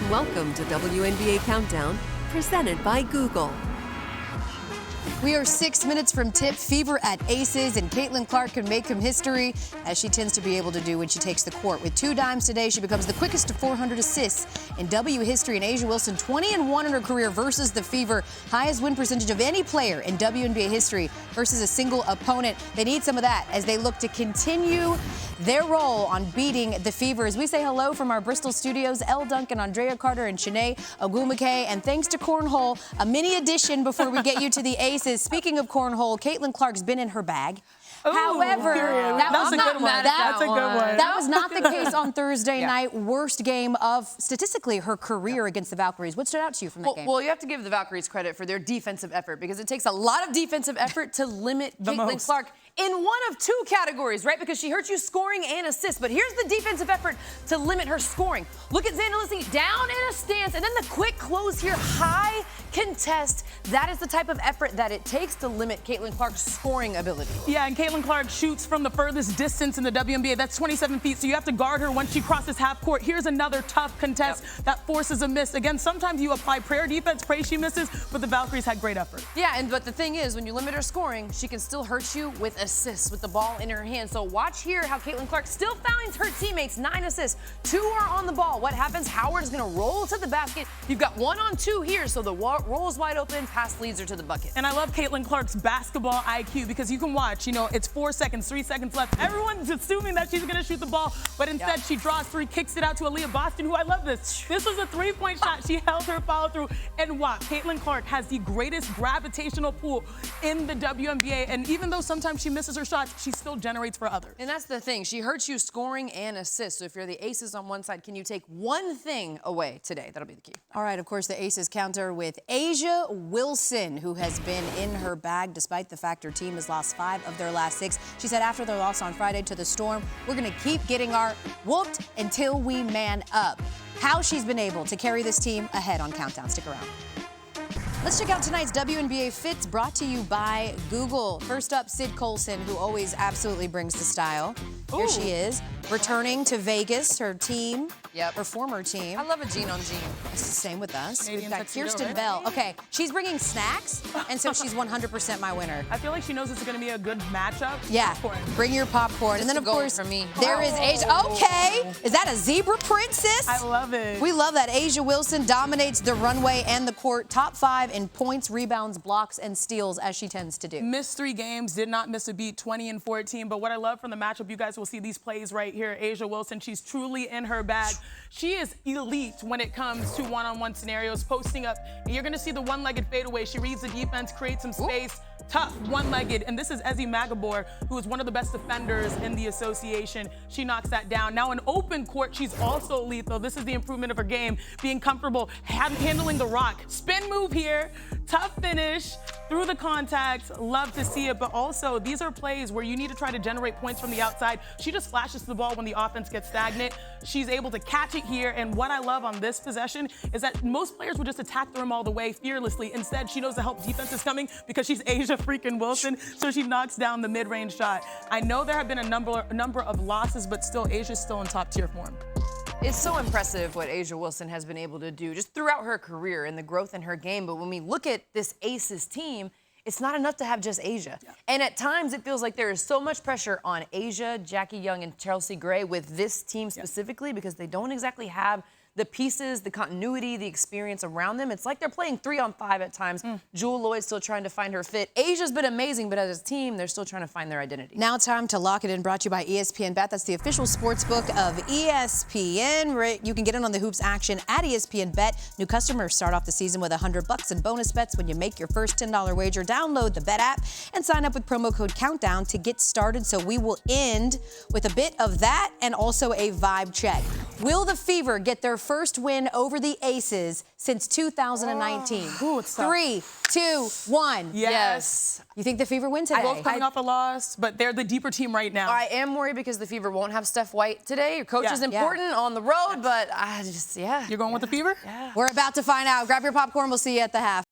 and welcome to WNBA Countdown, presented by Google. We are 6 minutes from tip. Fever at Aces, and Caitlin Clark can make some history, as she tends to be able to do when she takes the court. With 2 dimes today, she becomes the quickest to 400 assists in W history. And A'ja Wilson, 20-1 in her career versus the Fever. Highest win percentage of any player in WNBA history versus a single opponent. They need some of that as they look to continue their role on beating the Fever. As we say hello from our Bristol studios, Elle Duncan, Andraya and Chiney, Ogwumike, and thanks to Cornhole, a mini edition before we get you to the Aces. Speaking of Cornhole, Caitlin Clark's been in her bag. Ooh, however, that was not good one. That's a good one. That was not the case on Thursday night. Worst game of, statistically, her career against the Valkyries. What stood out to you from that game? Well, you have to give the Valkyries credit for their defensive effort, because it takes a lot of defensive effort to limit Caitlin Clark in one of 2 categories, right? Because she hurts you scoring and assists. But here's the defensive effort to limit her scoring. Look at Zandalusi down in a stance, and then the quick close here, high contest. That is the type of effort that it takes to limit Caitlin Clark's scoring ability. Yeah, and Caitlin Clark shoots from the furthest distance in the WNBA. That's 27 feet, so you have to guard her once she crosses half court. Here's another tough contest that forces a miss. Again, sometimes you apply prayer defense, pray she misses, but the Valkyries had great effort. Yeah, but the thing is, when you limit her scoring, she can still hurt you with assists with the ball in her hand. So watch here how Caitlin Clark still finds her teammates. 9 assists, 2 are on the ball. What happens? Howard is going to roll to the basket. You've got 1-on-2 here, so the roll is wide open. Pass leads her to the bucket. And I love Caitlin Clark's basketball IQ, because you can watch, it's 4 seconds, 3 seconds left. Everyone's assuming that she's going to shoot the ball, but instead she draws 3, kicks it out to Aaliyah Boston, who I love this. This was a 3-point shot. She held her follow through. And watch, Caitlin Clark has the greatest gravitational pull in the WNBA. And even though sometimes she misses her shots, she still generates for others. And that's the thing. She hurts you scoring and assists. So if you're the Aces on one side, can you take one thing away today? That'll be the key. All right, of course, the Aces counter with A'ja Wilson, who has been in her bag despite the fact her team has lost 5 of their last 6. She said after their loss on Friday to the Storm, we're going to keep getting our whooped until we man up. How she's been able to carry this team ahead on Countdown. Stick around. Let's check out tonight's WNBA Fits, brought to you by Google. First up, Sid Colson, who always absolutely brings the style. Here she is, returning to Vegas, her team, her former team. I love a Jean on Jean. It's the same with us. Canadian We've got Kirsten Bell. Okay, she's bringing snacks, and so she's 100% my winner. I feel like she knows it's going to be a good matchup. Yeah, Popcorn. Bring your popcorn. And then, of course, for me. there is A'ja. Okay, is that a zebra print, sis? I love it. We love that. A'ja Wilson dominates the runway and the court. Top 5 in points, rebounds, blocks, and steals, as she tends to do. Missed 3 games, did not miss a beat, 20-14. But what I love from the matchup, you guys will see these plays right here. A'ja Wilson, she's truly in her bag. She is elite when it comes to one-on-one scenarios, posting up. And you're going to see the one-legged fadeaway. She reads the defense, creates some space. Tough, one-legged, and this is Ezi Magabor, who is one of the best defenders in the association. She knocks that down. Now, in open court, she's also lethal. This is the improvement of her game, being comfortable, handling the rock. Spin move here, tough finish, through the contact. Love to see it, but also, these are plays where you need to try to generate points from the outside. She just flashes the ball when the offense gets stagnant. She's able to catch it here, and what I love on this possession is that most players would just attack the rim all the way fearlessly. Instead, she knows the help defense is coming because she's A'ja freaking Wilson, so she knocks down the mid-range shot. I know there have been a number of losses, but still, Asia's still in top-tier form. It's so impressive what A'ja Wilson has been able to do just throughout her career and the growth in her game. But when we look at this Aces team, it's not enough to have just A'ja. Yeah. And at times, it feels like there is so much pressure on A'ja, Jackie Young, and Chelsea Gray with this team specifically because they don't exactly have the pieces, the continuity, the experience around them. It's like they're playing 3-on-5 at times. Jewel Lloyd's still trying to find her fit. A'ja's been amazing, but as a team, they're still trying to find their identity. Now time to lock it in, brought to you by ESPN Bet. That's the official sports book of ESPN. You can get in on the hoops action at ESPN Bet. New customers start off the season with $100 in bonus bets when you make your first $10 wager. Download the Bet app and sign up with promo code Countdown to get started. So we will end with a bit of that and also a vibe check. Will the Fever get their first win over the Aces since 2019? Ooh, it's tough. 3, 2, 1. Yes. You think the Fever win today? Both coming off a loss, but they're the deeper team right now. I am worried because the Fever won't have Steph White today. Your coach is important on the road, but I just, You're going with the Fever? Yeah. We're about to find out. Grab your popcorn. We'll see you at the half.